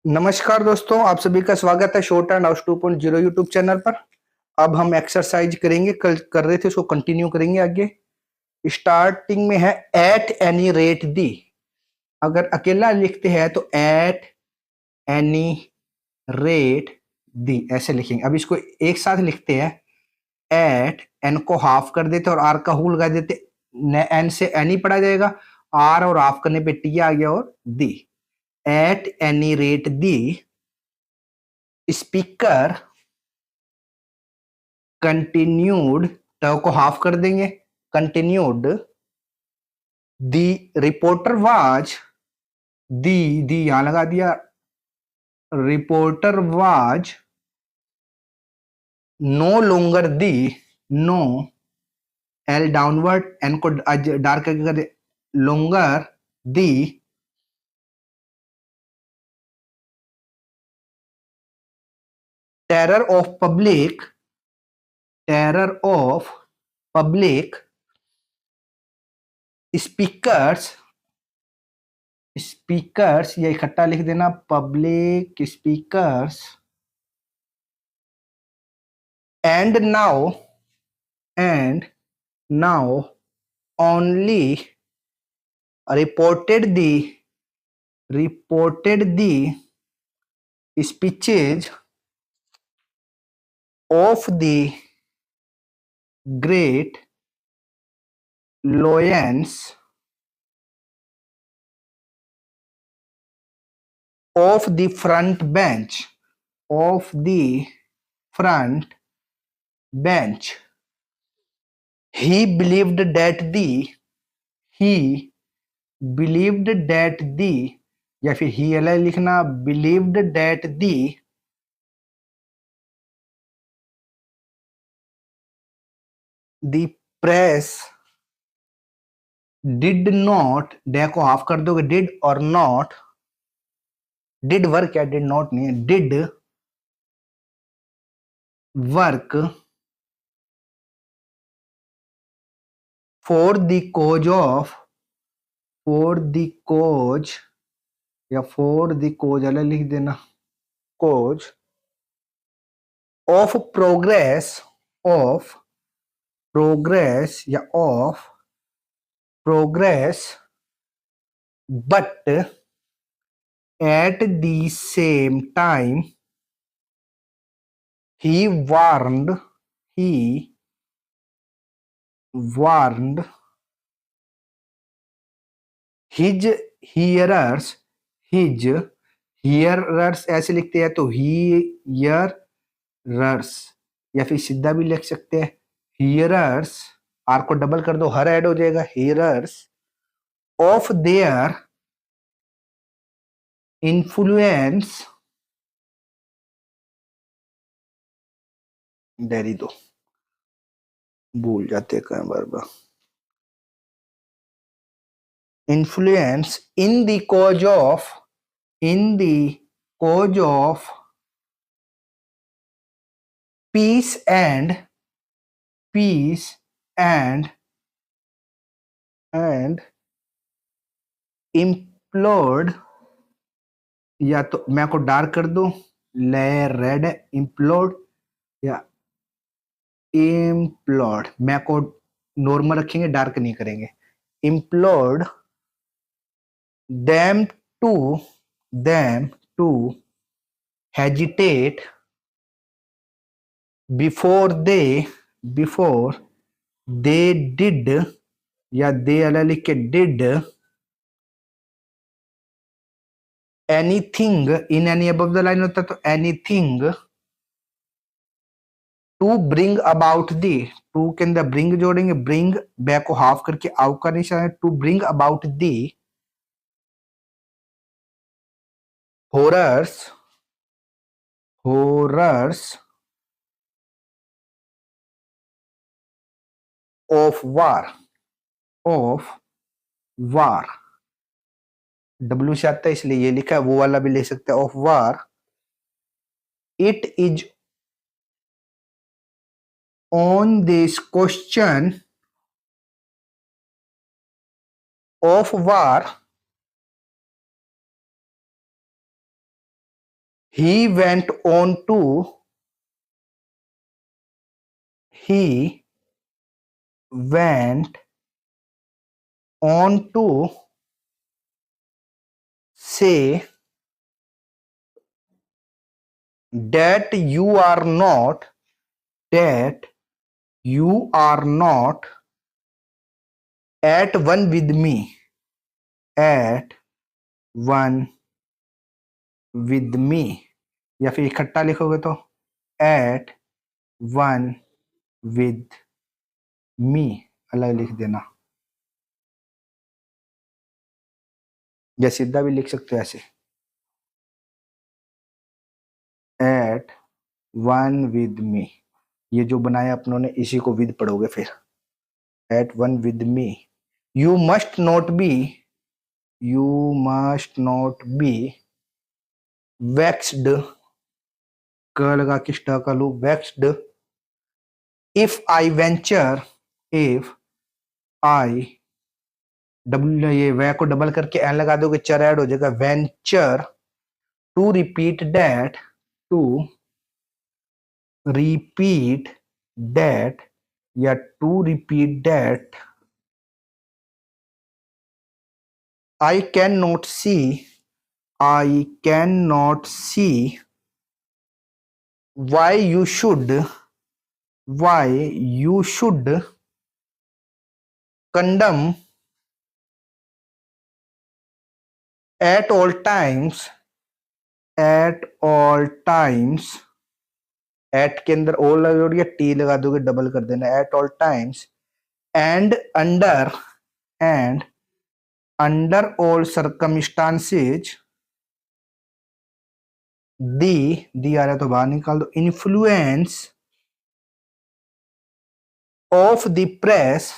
नमस्कार दोस्तों, आप सभी का स्वागत है short and house 2.0 YouTube channel पर। अब हम एक्सरसाइज करेंगे, कल कर रहे थे उसको कंटिन्यू करेंगे आगे। स्टार्टिंग में है एट एनी रेट दी। अगर अकेला लिखते हैं तो एट एनी रेट दी ऐसे लिखेंगे। अब इसको एक साथ लिखते हैं। एट एन को हाफ कर देते और आर का हु लगा देते। एन से एनी पढ़ा जाएगा, आर और हाफ करने पे टी आ गया और the. At any rate the speaker continued, ट को हाफ कर देंगे, continued the reporter was, the यहां लगा दिया, reporter was no longer the, no L downward, N को डार्क करके कर दे, longer the terror of public, terror of public speakers, speakers ये इकट्ठा लिख देना, public speakers and now, and now only reported the speeches of the great lions of the front bench, of the front bench. He believed that the, he believed that the, या फिर ही अलग लिखना, believed that the press did not, day को half कर दोगे, did और not, did work या did not नहीं है, did work for the cause of, for the cause या for the cause अलग लिख देना, cause of progress, of progress या of progress, but at the same time he warned, he warned his hearers, his hearers ऐसे लिखते हैं तो hearers, या फिर सीधा भी लिख सकते हैं hearers, आर को डबल कर दो, हर ऐड हो जाएगा, hearers of their influence, dairy दो, भूल जाते कई बार, influence in the cause of, in the cause of peace and, peace and implored, या तो मैं को डार्क कर दो, ले रेड इम्प्लोड या इम्प्लोड, मैं को नॉर्मल रखेंगे, डार्क नहीं करेंगे, implode them to, them to hesitate before they did, या दे अलग लिख के did anything, in any above the line होता तो anything to bring about the, to के अंदर bring जोड़ेंगे, bring बैक को हाफ करके आउट का निशान है, to bring about the horrors, horrors of war, of war, W से आता है इसलिए ये लिखा है, वो वाला भी ले सकते हैं, of war, it is on this question of war he went on to he went on to say that you are not at one with me, at one with me, या फिर इकट्ठा लिखोगे तो at one with me अलग लिख देना, या सीधा भी लिख सकते हो ऐसे, at one with me। ये जो बनाया अपनों ने इसी को विद पढ़ोगे फिर, at one with me। you must not be vexed, क लगा के स्टा का लो, vexed if I venture, if I double, ये वे को डबल करके एन लगा दोगे चर ऐड हो जाएगा, वेंचर टू रिपीट दैट या to repeat that I cannot see why you should condemn at all times, at के अंदर ओ लगा टी लगा दोगे डबल कर देना, at all times and under all circumstances, the आ रहा तो बाहर निकाल दो, influence of the press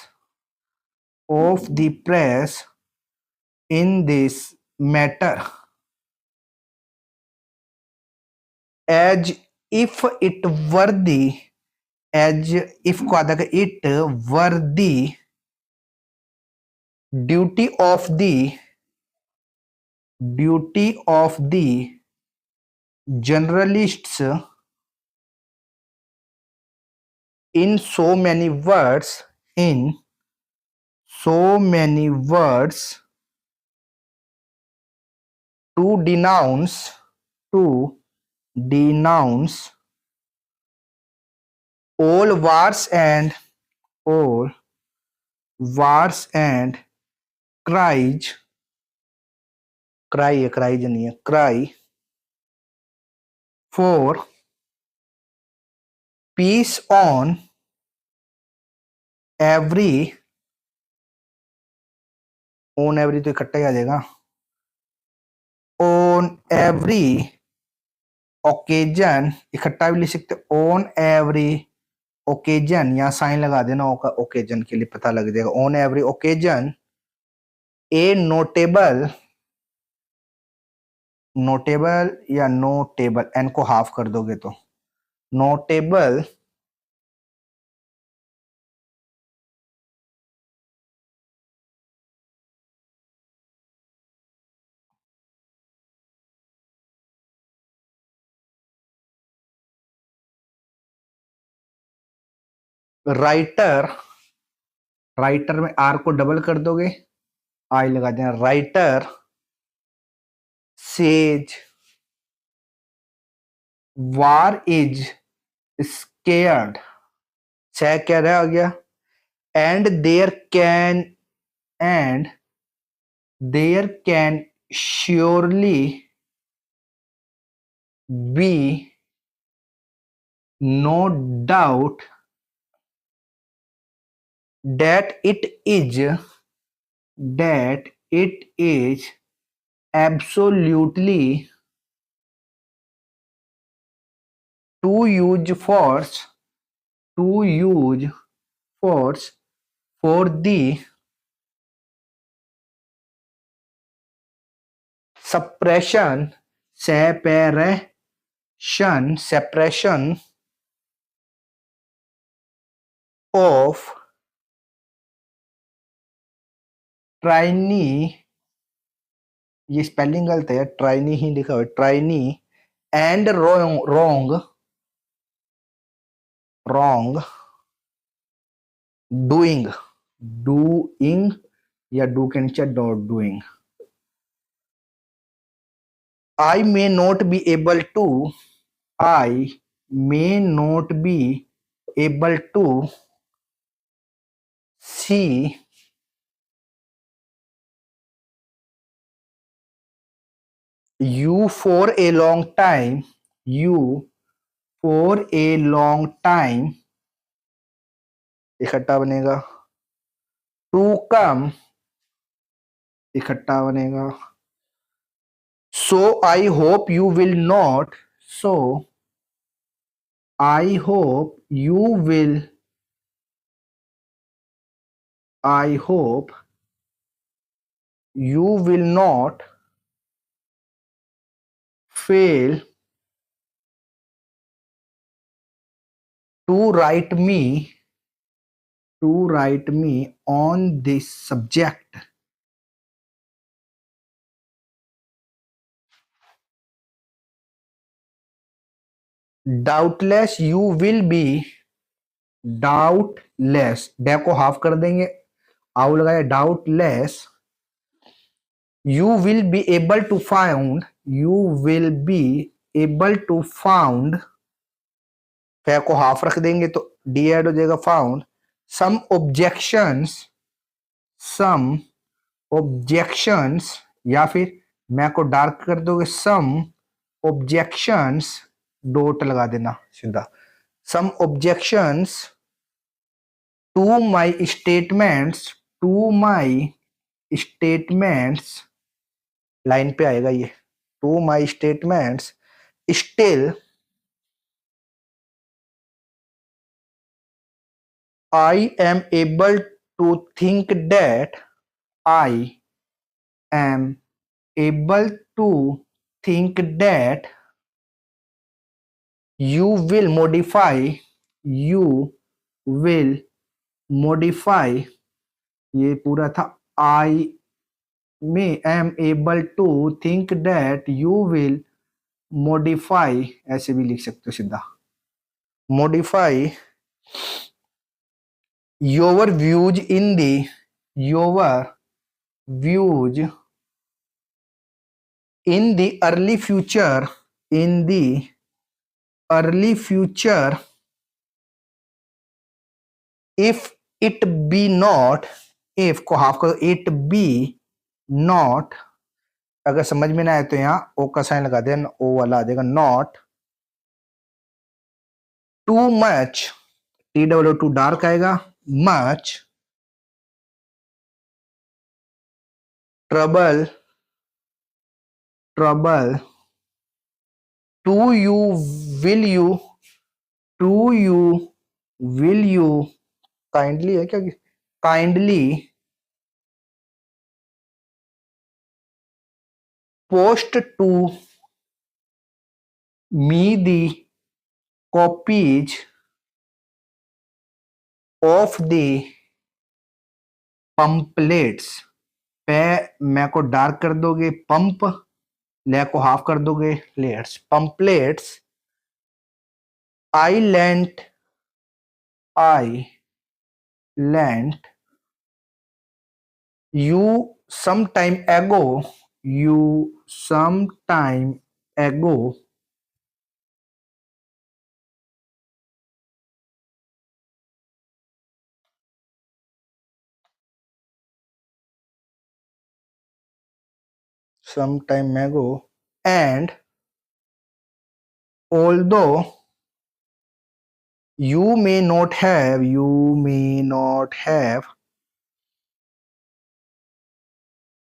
in this matter as if it were if को आधा का it were the duty of the journalists in so many words to denounce all wars and cries, cry for peace on every तो इकट्ठा ही आ जाएगा, on every occasion, इकट्ठा भी लिख सकते, on every occasion, यहाँ साइन लगा देना ओकेजन के लिए पता लग जाएगा, on every occasion a notable या नोटेबल, एन को हाफ कर दोगे तो नोटेबल राइटर में आर को डबल कर दोगे, आई लगा देना, writer says war is scared, से क्या रह गया, and there can surely be no doubt that it is absolutely to use force for the suppression of ट्राइनी, ये स्पेलिंग गलत है, ट्राइनी ही लिखा हुआ है, ट्राइनी and wrong doing या डू के नीचे dot doing. I may not be able to see you for a long time. इकट्ठा बनेगा. To come इकट्ठा बनेगा. So I hope you will not. Fail to write me on this subject. Doubtless you will be. Day को half कर देंगे, आउ लगाया. Doubtless you will be able to found. फे को हाफ रख देंगे तो डी ऐड हो जाएगा. फाउंड some objections या फिर मैं को डार्क कर दोगे. some objections डॉट लगा देना सीधा. some objections to my statements line पे आएगा ये. to my statements still I am able to think that you will modify. ये पूरा था. I am able to think that you will modify. ऐसे भी लिख सकते हो सीधा. modify your views in the early future. If it be not. if को हाफ करो. it be not. अगर समझ में ना आए तो यहाँ ओ का साइन लगा देना. ओ वाला आ जाएगा. not too much. TWO dark आएगा. much trouble. to you will you kindly है क्या. kindly post to me the copies of the pamphlets. पे मैं को डार्क कर दोगे. पंप ले को हाफ कर दोगे. Let's pamphlets I lent you some time ago. And although you may not have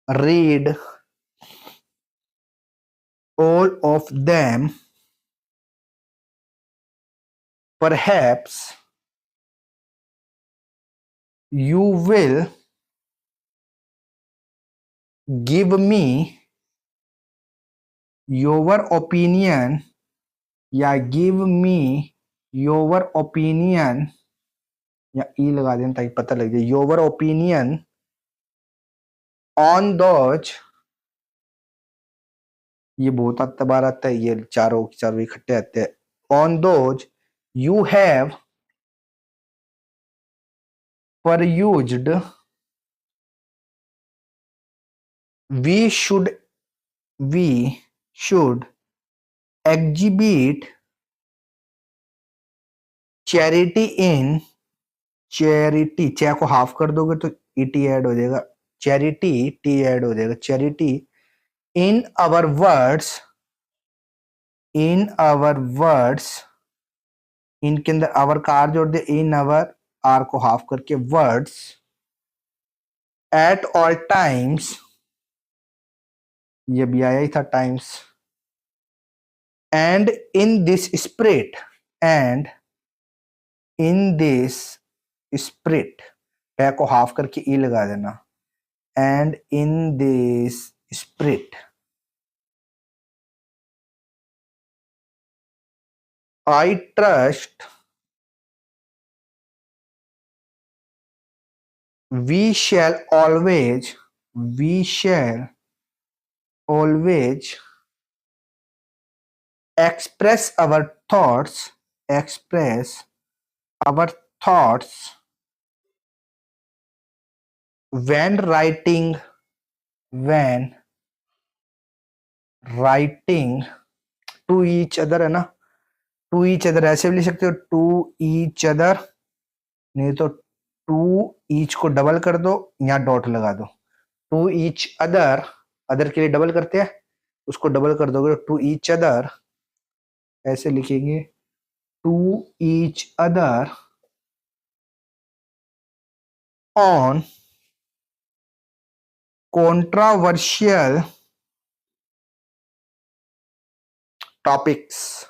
read all of them, perhaps you will give me your opinion. या give me your opinion या ई लगा देना ताकि पता लग जाए. your opinion on those ये बहुत आता बार आता है, ये चारों चारों इकट्ठे आते हैं। On those you have perused, we should exhibit charity in, charity चे को हाफ कर दोगे तो ईटी ऐड हो जाएगा, चैरिटी टी ऐड हो जाएगा, चैरिटी इन आवर वर्ड्स, इनके अंदर आवर का आर जोड़ दे, इन आवर आर को हाफ करके वर्ड्स, एट ऑल टाइम्स, ये भी आया ही था times, and in this spirit, and in this spirit, पे को हाफ करके ई लगा देना, and in this spirit I trust we shall always express our thoughts when writing to each other, है ना, टू ईच अदर ऐसे भी लिख सकते हो, टू ईच अदर, नहीं तो टू ईच को डबल कर दो, यहाँ डॉट लगा दो, टू ईच अदर, अदर के लिए डबल करते हैं, उसको डबल कर दोगे टू ईच अदर, ऐसे लिखेंगे to each other on controversial topics.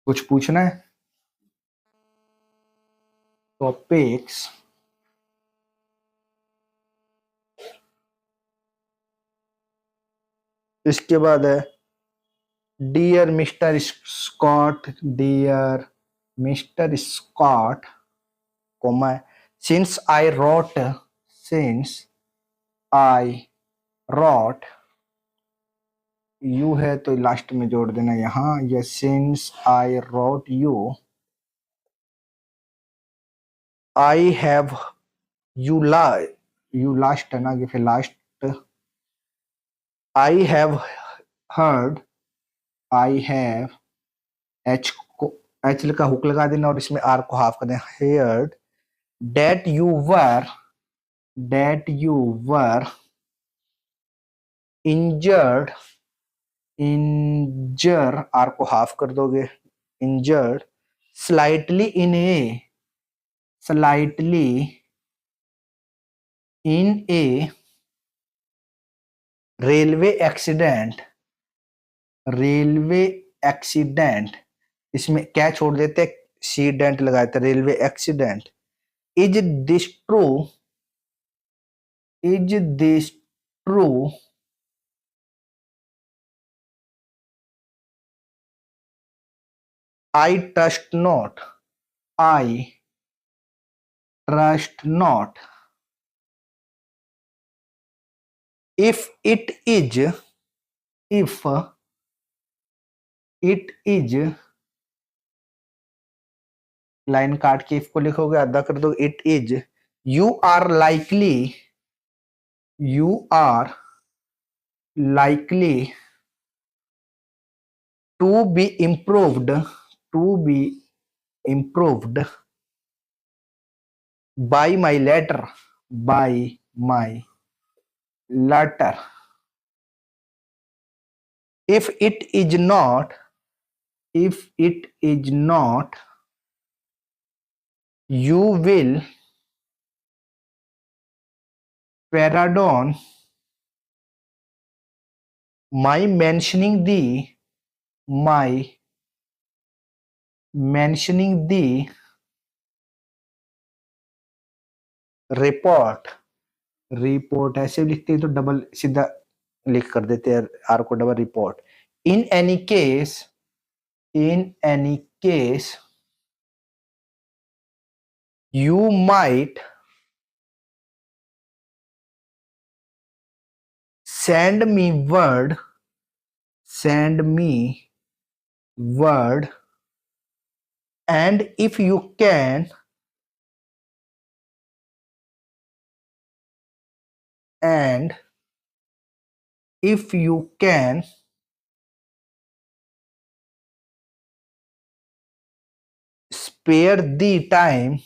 कुछ पूछना है? टॉपिक्स, इसके बाद है dear mister Scott, comma, since I wrote, you है तो लास्ट में जोड़ देना यहाँ, ये since I wrote you, I have, U last है ना, ये फिर last, I have heard, H को एच का हुक लगा देना और इसमें आर को हाफ कर देना, heard that you were injured, R को हाफ कर दोगे, injured slightly in a railway accident, इसमें क्या छोड़ देते, सीडेंट लगाए थे, railway accident, is this true, I trust not, if it is, line काट के इफ को लिखोगे, आधा कर दो, it is, you are likely to be improved by my letter, if it is not, you will pardon my mentioning the report, ऐसे लिखते हैं तो डबल सीधा लिख कर देते हैं, आर को double, report, in any case in any case you might send me word and if you can and if you can spare the time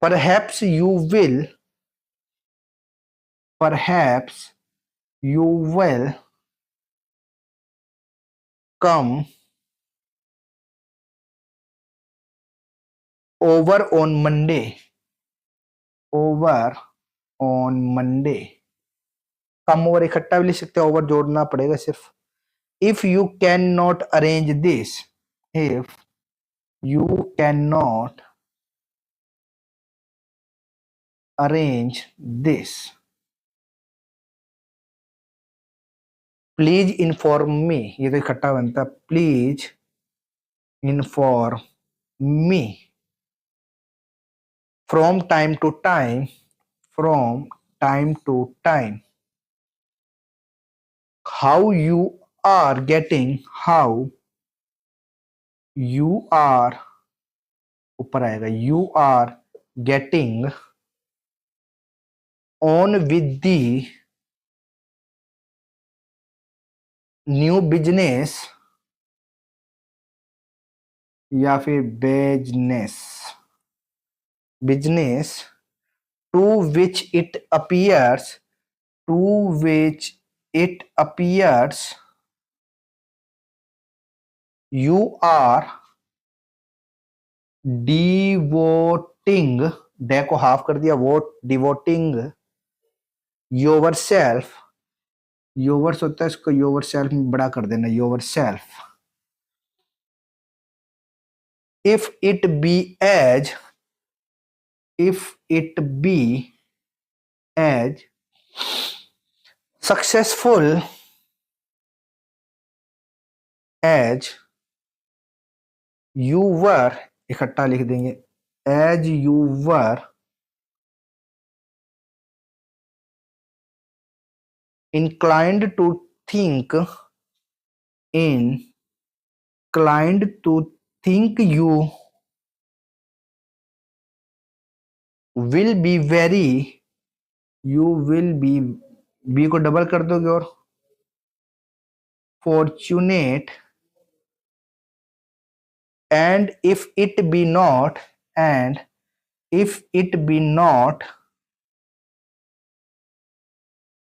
perhaps you will come over on Monday come over इकट्ठा भी लिख सकते हैं, over जोड़ना पड़ेगा सिर्फ। If you can not arrange this, if you can not arrange this please inform me, ये तो इकट्ठा बनता, please inform me from time to time how you are ऊपर आएगा, you are getting on with the new business या फिर business to which it appears you are devoting, day को half कर दिया, devoting yourself होता है, इसको yourself में बड़ा कर देना, yourself, if it be as successful as you were, इकट्ठा लिख देंगे, as you were inclined to think you will be very, B को डबल कर दोगे और fortunate, and if it be not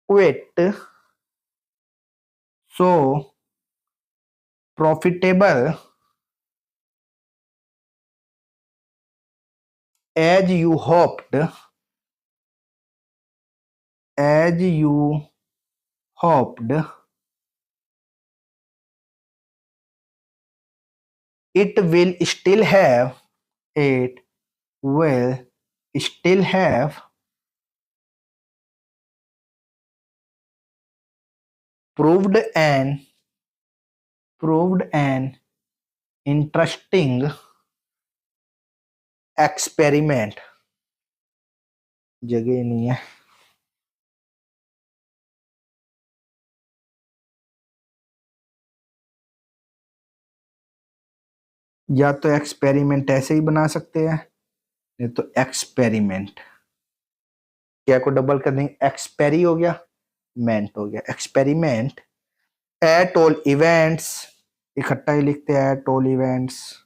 quite so profitable as you hoped, it will still have proved an interesting experiment, जगह नहीं है, या तो experiment ऐसे ही बना सकते हैं, नहीं तो एक्सपेरिमेंट, क्या को डबल कर देंगे, एक्सपेरी हो गया, मेंट हो गया, एक्सपेरिमेंट एट ऑल इवेंट्स, इकट्ठा ही लिखते हैं, at all events,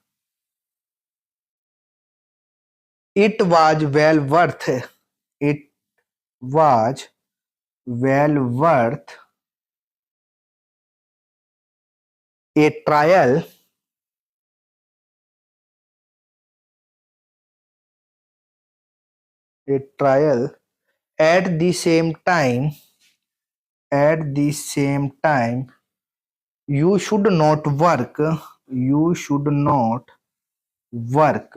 it was well worth a trial at the same time you should not work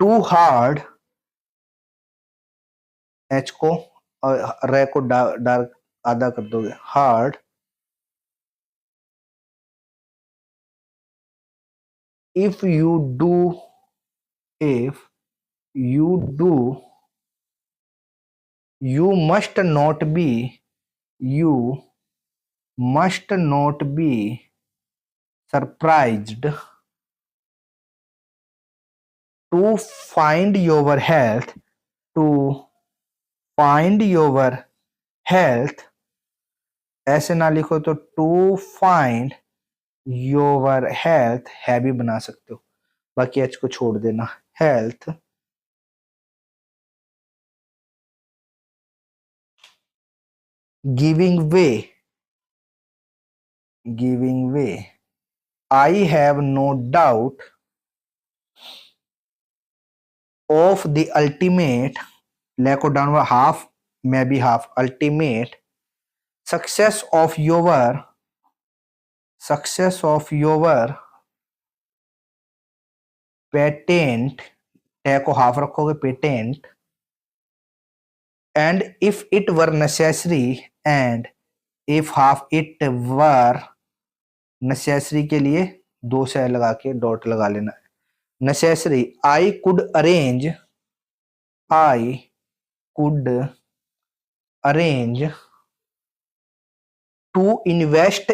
too hard, H को और रे को डार्क आधा कर दोगे, hard if you do if you do you must not be you must not be surprised to find your health to find your health। ऐसे ना लिखो तो टू फाइंड योर हेल्थ है भी बना सकते हो, बाकी एच को छोड़ देना। Health giving way I have no doubt of the ultimate, lack को डाउन हाफ में भी half, ultimate success of your patent, टै को हाफ रखोगे patent, and if it were necessary, and if half it were necessary के लिए दो से लगा के डॉट लगा लेना। Necessary I could arrange to invest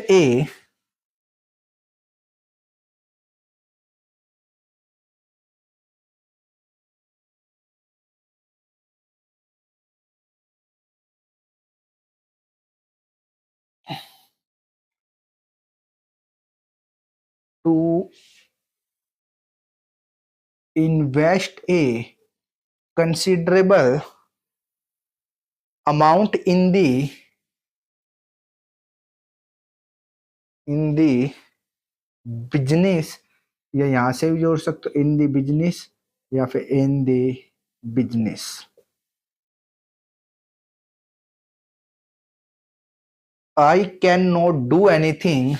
a considerable amount in the business, या यहां से भी जोड़ सकते हो इन द बिजनेस या फिर in the business. I cannot do anything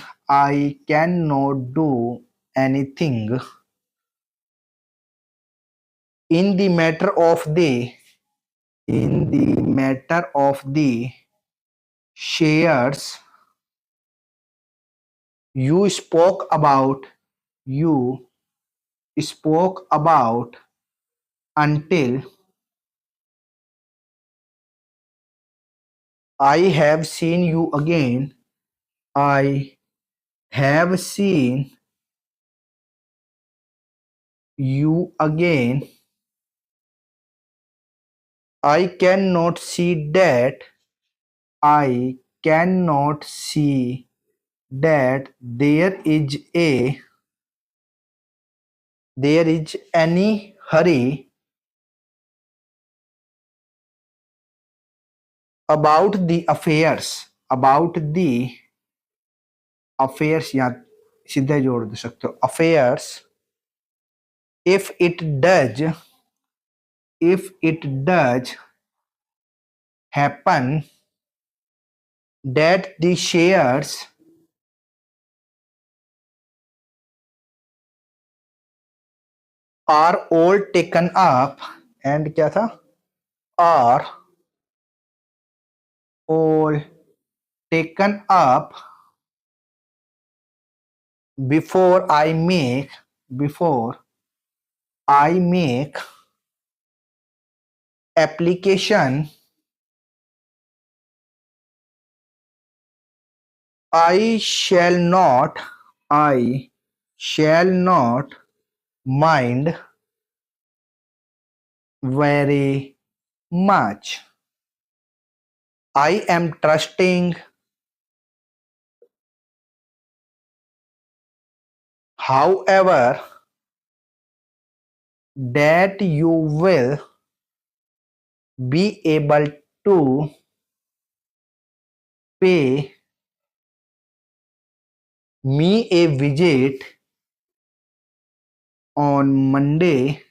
in the matter of the shares you spoke about until I have seen you again। I have seen you again। I cannot see that there is any hurry about the affairs या सीधे जोड़ दे सकते हो affairs if it does happen that the shares are all taken up, and क्या था, are all taken up before I make application, I shall not mind very much। I am trusting, however, that you will be able to pay me a visit on Monday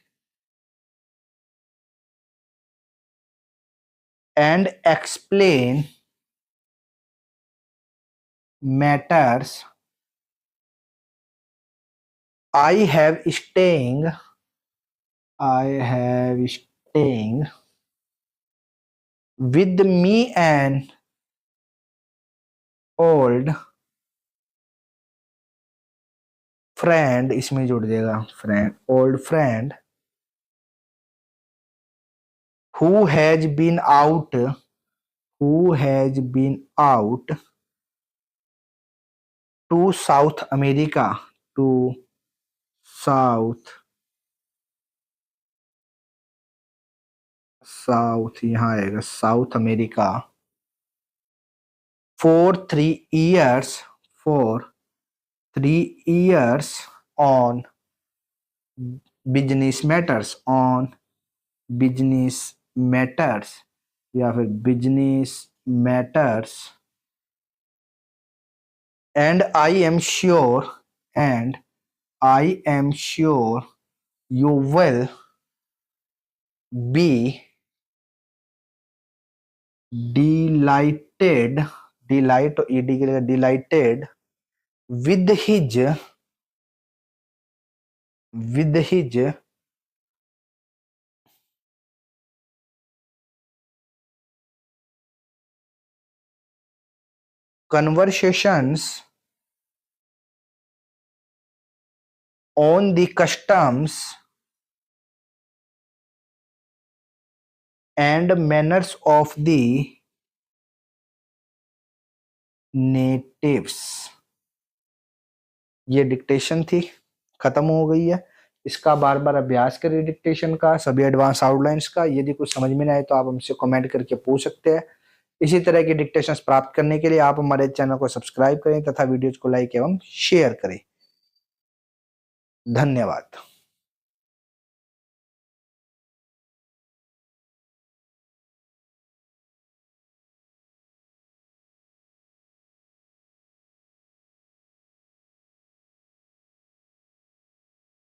and explain matters I have staying with me an old friend, इसमें जुड़ जाएगा friend, old friend who has been out to South America, to south यहाँ आएगा south America for 3 years on business matters या फिर business matters and I am sure you will be delighted with his conversations on the customs and manners of the natives। ये dictation थी, खत्म हो गई है। इसका बार बार अभ्यास करिए डिक्टेशन का, सभी एडवांस आउटलाइंस का। यदि कुछ समझ में नहीं आए तो आप हमसे कमेंट करके पूछ सकते हैं। इसी तरह के डिक्टेशंस प्राप्त करने के लिए आप हमारे चैनल को सब्सक्राइब करें तथा वीडियोज को लाइक एवं शेयर करें। धन्यवाद।